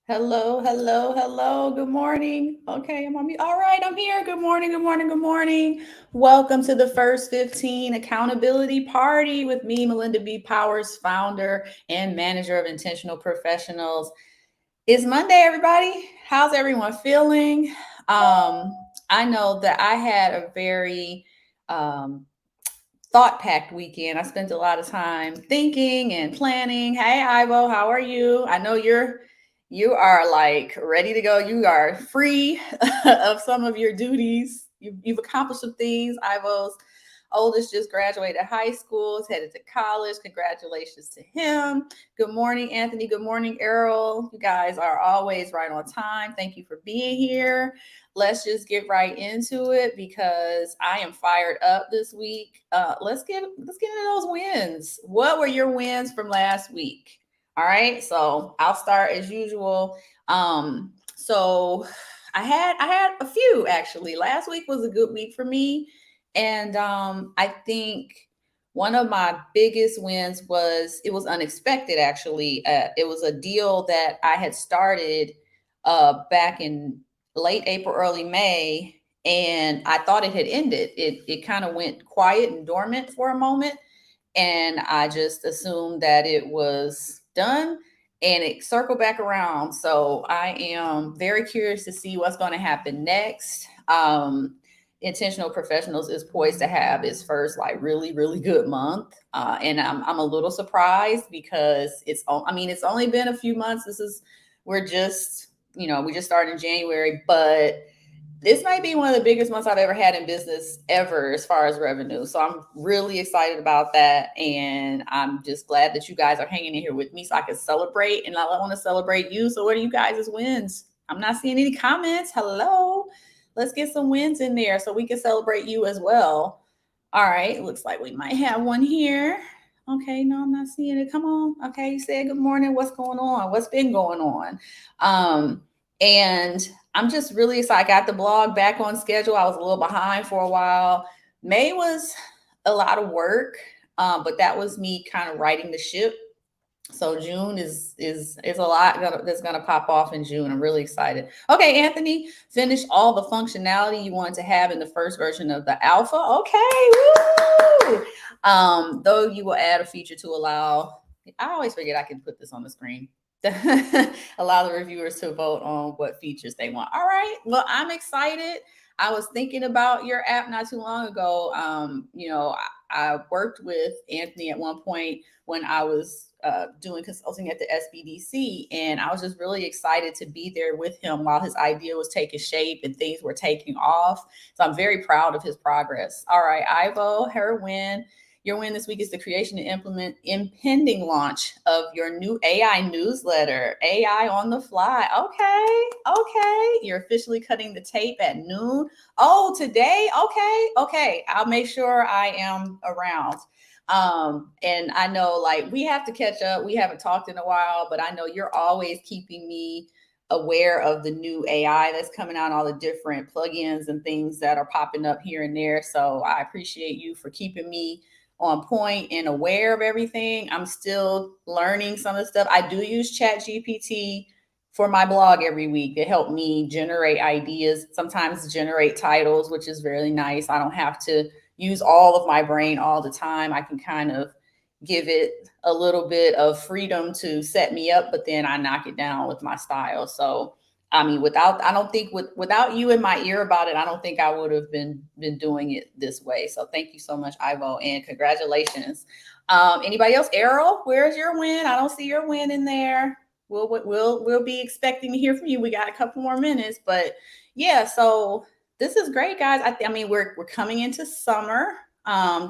Hello, hello, hello. Good morning. Okay, I'm on mute. All right, I'm here. Good morning, good morning, good morning. Welcome to the First 15 Accountability Party with me, Melinda B. Powers, founder and manager of Intentional Professionals. It's Monday, everybody. How's everyone feeling? I know that I had a very um, thought packed weekend. I spent a lot of time thinking and planning. Hey, Ivo, how are you? I know you are like ready to go. You are free of some of your duties. You've accomplished some things. Ivo's oldest just graduated high school, is headed to college. Congratulations to him. Good morning, Anthony. Good morning, Errol. You guys are always right on time. Thank you for being here. Let's just get right into it because I am fired up this week. Let's get into those wins. What were your wins from last week? All right, so I'll start as usual. So I had a few actually. Last week was a good week for me, and I think one of my biggest wins was it was unexpected actually. It was a deal that I had started back in late April, early May, and I thought it had ended. It kind of went quiet and dormant for a moment, and I just assumed that it was done and it circled back around. So I am very curious to see what's going to happen next. Intentional Professionals is poised to have its first like really really good month, and I'm a little surprised because it's only been a few months. We're just we just started in January, but this might be one of the biggest months I've ever had in business ever as far as revenue. So I'm really excited about that. And I'm just glad that you guys are hanging in here with me so I can celebrate. And I want to celebrate you. So, what are you guys' wins? I'm not seeing any comments. Hello. Let's get some wins in there so we can celebrate you as well. All right. Looks like we might have one here. Okay. No, I'm not seeing it. Come on. Okay. You said good morning. What's going on? What's been going on? And I'm just really excited. I got the blog back on schedule. I was a little behind for a while. May was a lot of work, but that was me kind of writing the ship. So June is a lot that's gonna pop off in June. I'm really excited. Okay, Anthony, finish all the functionality you want to have in the first version of the alpha. Okay, woo! Though you will add a feature to allow. I always forget I can put this on the screen. Allow the reviewers to vote on what features they want. All right. Well, I'm excited. I was thinking about your app not too long ago. I worked with Anthony at one point when I was doing consulting at the SBDC, and I was just really excited to be there with him while his idea was taking shape and things were taking off. So I'm very proud of his progress. All right, Ivo, her win. Your win this week is the creation and implement impending launch of your new AI newsletter, AI on the fly. Okay. You're officially cutting the tape at noon. Oh, today? Okay. I'll make sure I am around. And I know like we have to catch up. We haven't talked in a while, but I know you're always keeping me aware of the new AI that's coming out, all the different plugins and things that are popping up here and there. So I appreciate you for keeping me on point and aware of everything. I'm still learning some of the stuff. I do use Chat GPT for my blog every week to help me generate ideas, sometimes generate titles, which is really nice. I don't have to use all of my brain all the time. I can kind of give it a little bit of freedom to set me up, but then I knock it down with my style. So I mean, without you in my ear about it, I don't think I would have been doing it this way. So thank you so much, Ivo, and congratulations. Anybody else? Errol, where's your win? I don't see your win in there. We'll be expecting to hear from you. We got a couple more minutes, but yeah. So this is great, guys. I mean, we're coming into summer.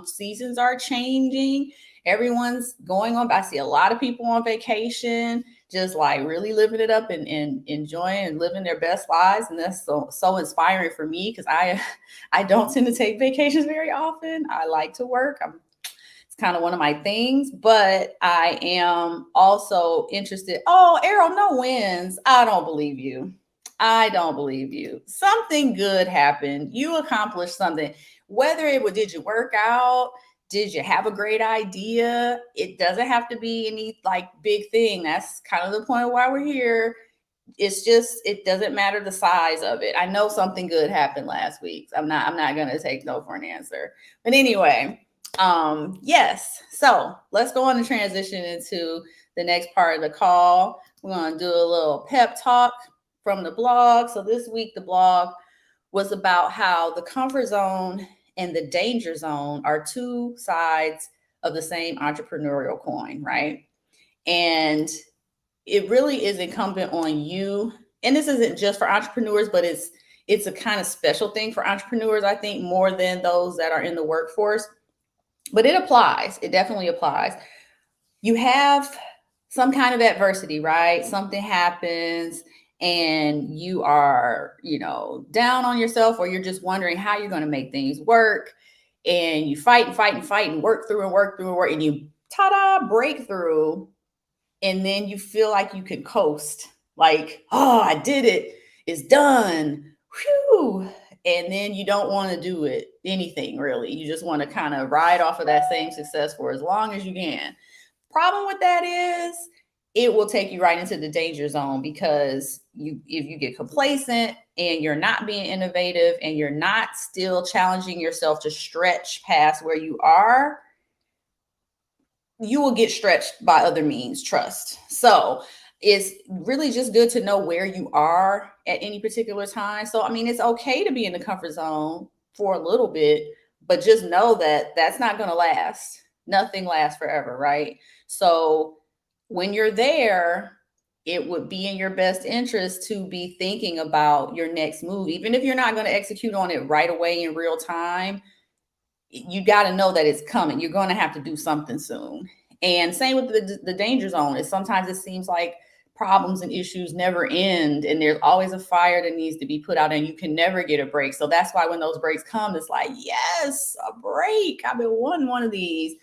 Seasons are changing. Everyone's going on. I see a lot of people on vacation, just like really living it up and enjoying and living their best lives. And that's so inspiring for me because I don't tend to take vacations very often. I like to work. It's kind of one of my things, but I am also interested. Oh, Errol, no wins. I don't believe you. I don't believe you. Something good happened. You accomplished something. Whether it was, did you work out? Did you have a great idea? It doesn't have to be any like big thing. That's kind of the point of why we're here. it's just, it doesn't matter the size of it. I know something good happened last week. I'm not gonna take no for an answer. But anyway, yes. So let's go on and transition into the next part of the call. We're gonna do a little pep talk from the blog. So this week the blog was about how the comfort zone and the danger zone are two sides of the same entrepreneurial coin, right? And it really is incumbent on you. And this isn't just for entrepreneurs, but it's a kind of special thing for entrepreneurs, I think, more than those that are in the workforce. But it applies. It definitely applies. You have some kind of adversity, right? Something happens and you are, down on yourself, or you're just wondering how you're going to make things work. And you fight and fight and fight and work through and work through and work, and you ta-da, breakthrough. And then you feel like you can coast, like, oh, I did it, it's done. Whew. And then you don't want to do it, anything really. You just want to kind of ride off of that same success for as long as you can. Problem with that is it will take you right into the danger zone, because if you get complacent and you're not being innovative and you're not still challenging yourself to stretch past where you are, you will get stretched by other means, trust. So it's really just good to know where you are at any particular time. So, I mean, it's okay to be in the comfort zone for a little bit, but just know that that's not going to last. Nothing lasts forever, right? So when you're there, it would be in your best interest to be thinking about your next move. Even if you're not going to execute on it right away in real time, you got to know that it's coming. You're going to have to do something soon. And same with the danger zone. Is sometimes it seems like problems and issues never end, and there's always a fire that needs to be put out, and you can never get a break. So that's why when those breaks come, it's like, yes, a break. I've been wanting one of these.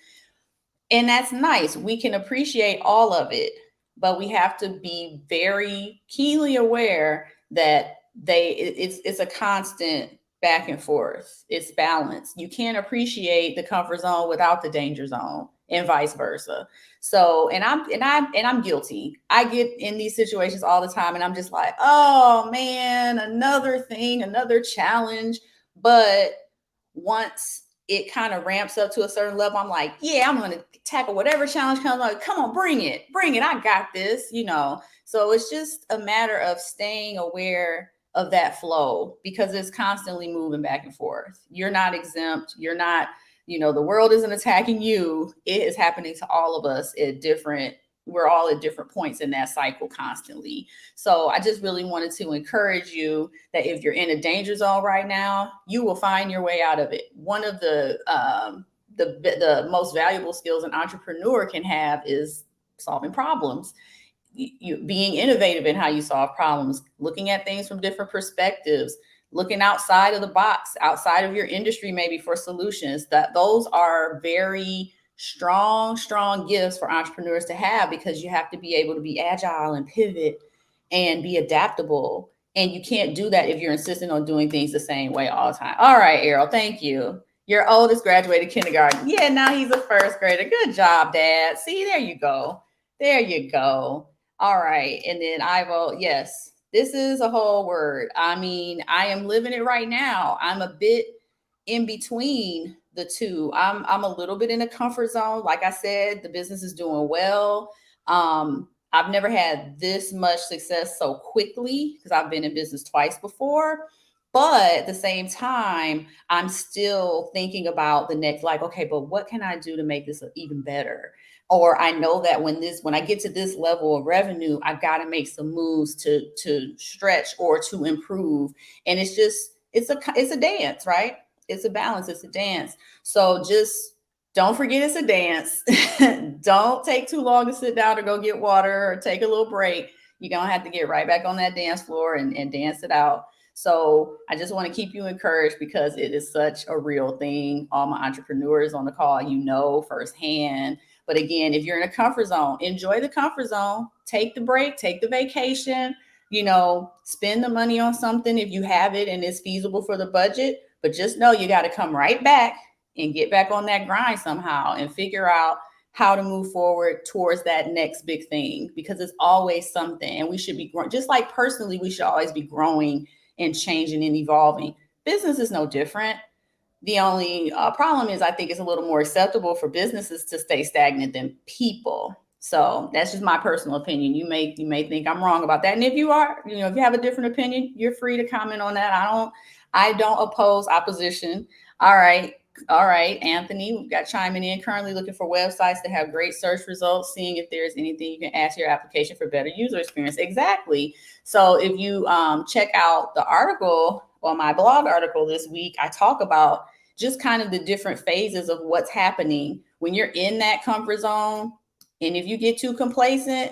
And that's nice. We can appreciate all of it, but we have to be very keenly aware that it's a constant back and forth. It's balance. You can't appreciate the comfort zone without the danger zone, and vice versa. So, and I'm guilty. I get in these situations all the time, and I'm just like, oh man, another thing, another challenge. But once it kind of ramps up to a certain level, I'm like, yeah, I'm going to tackle whatever challenge comes. Like, come on, bring it. I got this, So it's just a matter of staying aware of that flow, because it's constantly moving back and forth. You're not exempt. You're not, the world isn't attacking you. It is happening to all of us we're all at different points in that cycle constantly. So I just really wanted to encourage you that if you're in a danger zone right now, you will find your way out of it. One of the most valuable skills an entrepreneur can have is solving problems. You being innovative in how you solve problems, looking at things from different perspectives, looking outside of the box, outside of your industry, maybe for solutions. Those are very strong gifts for entrepreneurs to have, because you have to be able to be agile and pivot and be adaptable. And you can't do that if you're insisting on doing things the same way all the time. All right, Errol, thank you. Your oldest graduated kindergarten. Yeah, now he's a first grader. Good job, Dad. See, there you go. There you go. All right. And then Ivo, yes, this is a whole word. I mean, I am living it right now. I'm a bit in between the two. I'm a little bit in a comfort zone. Like I said, the business is doing well. I've never had this much success so quickly, because I've been in business twice before. But at the same time, I'm still thinking about the next, like, okay, but what can I do to make this even better? Or I know that when I get to this level of revenue, I've got to make some moves to stretch or to improve. And it's a dance, right? It's a balance. It's a dance. So just don't forget it's a dance. Don't take too long to sit down to go get water or take a little break. You're going to have to get right back on that dance floor and dance it out. So I just want to keep you encouraged, because it is such a real thing. All my entrepreneurs on the call, firsthand. But again, if you're in a comfort zone, enjoy the comfort zone. Take the break, take the vacation, spend the money on something if you have it and it's feasible for the budget. But just know you got to come right back and get back on that grind somehow and figure out how to move forward towards that next big thing, because it's always something, and we should be growing. Just like personally, we should always be growing and changing and evolving. Business is no different. The only problem is, I think it's a little more acceptable for businesses to stay stagnant than people. So that's just my personal opinion. You may think I'm wrong about that, and if you are, if you have a different opinion, you're free to comment on that. I don't oppose opposition. All right. All right, Anthony, we've got chiming in. Currently looking for websites that have great search results, seeing if there's anything you can add to your application for better user experience. Exactly. So if you check out the article, or my blog article this week, I talk about just kind of the different phases of what's happening when you're in that comfort zone. And if you get too complacent,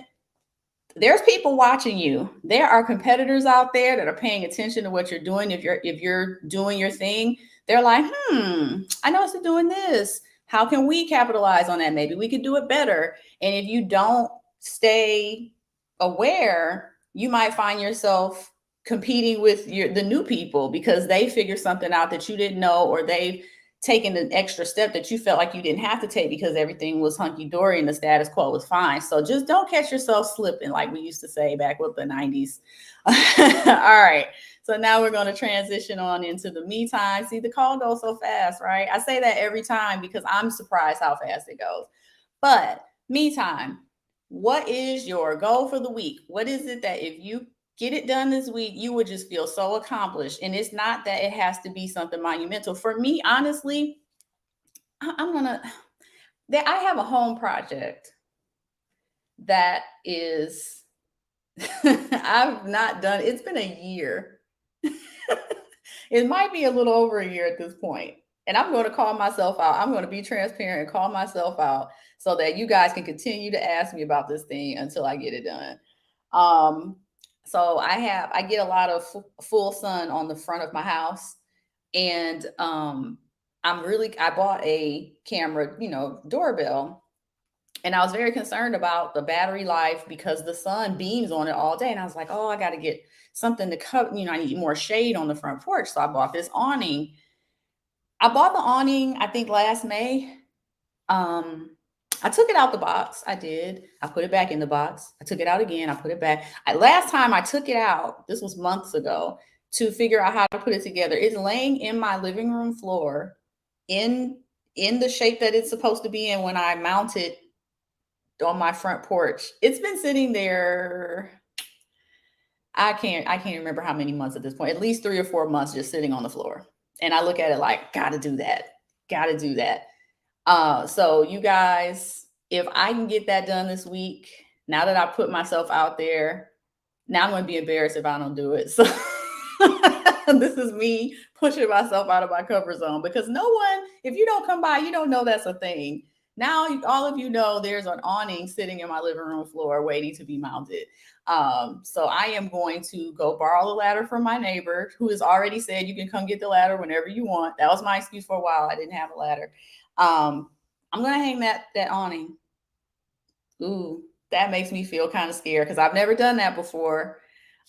there's people watching you. There are competitors out there that are paying attention to what you're doing. If you're doing your thing, they're like, I noticed you're doing this. How can we capitalize on that? Maybe we could do it better. And if you don't stay aware, you might find yourself competing with the new people because they figure something out that you didn't know, or they've taken an extra step that you felt like you didn't have to take because everything was hunky-dory and the status quo was fine. So just don't catch yourself slipping, like we used to say back with the 90s. All right. So now we're going to transition on into the me time. See, the call goes so fast, right? I say that every time because I'm surprised how fast it goes. But me time, what is your goal for the week? What is it that if you get it done this week, you would just feel so accomplished? And it's not that it has to be something monumental. For me, honestly, I have a home project that is, I've not done, it's been a year. It might be a little over a year at this point. And I'm going to call myself out. I'm going to be transparent and call myself out so that you guys can continue to ask me about this thing until I get it done. So I get a lot of full sun on the front of my house, and I bought a camera, doorbell, and I was very concerned about the battery life because the sun beams on it all day. And I was like, oh, I got to get something to cover, I need more shade on the front porch. So I bought this awning. I bought the awning, I think last May. I took it out the box. I did. I put it back in the box. I took it out again. I put it back. Last time I took it out, this was months ago, to figure out how to put it together. It's laying in my living room floor in the shape that it's supposed to be in when I mount it on my front porch. It's been sitting there. I can't remember how many months at this point, at least 3 or 4 months just sitting on the floor. And I look at it like, gotta do that. Gotta do that. So you guys, if I can get that done this week, now that I put myself out there, now I'm going to be embarrassed if I don't do it. So this is me pushing myself out of my comfort zone, because no one, if you don't come by, you don't know that's a thing. Now all of you know there's an awning sitting in my living room floor waiting to be mounted. So I am going to go borrow the ladder from my neighbor, who has already said you can come get the ladder whenever you want. That was my excuse for a while. I didn't have a ladder. I'm going to hang that awning. Ooh, that makes me feel kind of scared because I've never done that before.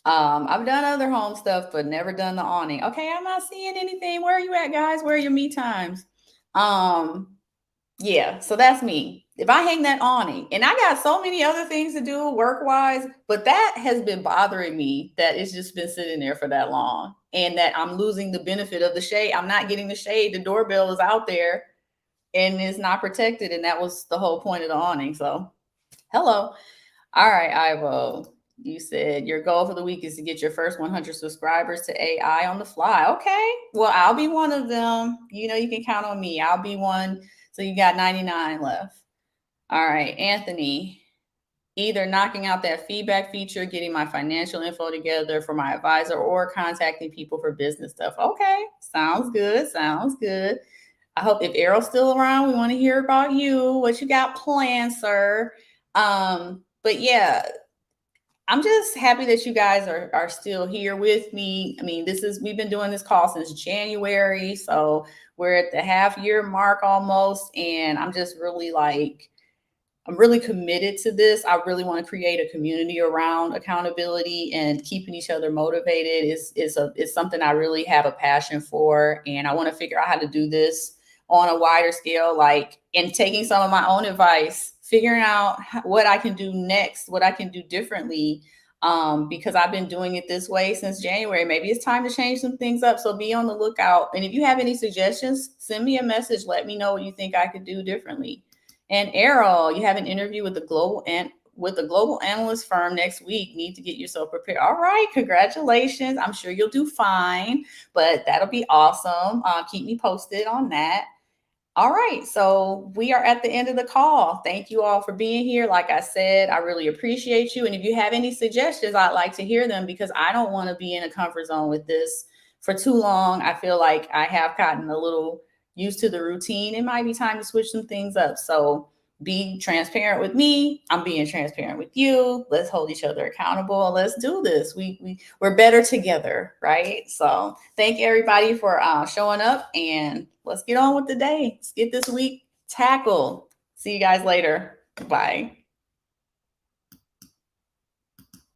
I've done other home stuff, but never done the awning. Okay, I'm not seeing anything. Where are you at, guys? Where are your me times? Yeah, so that's me. If I hang that awning, and I got so many other things to do work-wise, but that has been bothering me, that it's just been sitting there for that long, and that I'm losing the benefit of the shade. I'm not getting the shade. The doorbell is out there and it's not protected, and that was the whole point of the awning. So, hello. All right, Ivo. You said your goal for the week is to get your first 100 subscribers to AI on the fly. Okay. Well, I'll be one of them. You can count on me. I'll be one. So you got 99 left. All right, Anthony. Either knocking out that feedback feature, getting my financial info together for my advisor, or contacting people for business stuff. Okay. Sounds good. Sounds good. I hope if Errol's still around, we want to hear about you, what you got planned, sir. But yeah, I'm just happy that you guys are still here with me. I mean, we've been doing this call since January, so we're at the half-year mark almost, and I'm just really I'm really committed to this. I really want to create a community around accountability and keeping each other motivated. It's something I really have a passion for, and I want to figure out how to do this on a wider scale, like, and taking some of my own advice, figuring out what I can do next, what I can do differently. Because I've been doing it this way since January. Maybe it's time to change some things up. So be on the lookout. And if you have any suggestions, send me a message. Let me know what you think I could do differently. And Errol, you have an interview with the global analyst firm next week. Need to get yourself prepared. All right, congratulations. I'm sure you'll do fine, but that'll be awesome. Keep me posted on that. All right, so we are at the end of the call. Thank you all for being here. Like I said, I really appreciate you. And if you have any suggestions, I'd like to hear them, because I don't want to be in a comfort zone with this for too long. I feel like I have gotten a little used to the routine. It might be time to switch some things up. So be transparent with me. I'm being transparent with you. Let's hold each other accountable. Let's do this. We're better together, right? So thank everybody for showing up, and let's get on with the day. Let's get this week tackled. See you guys later. Bye.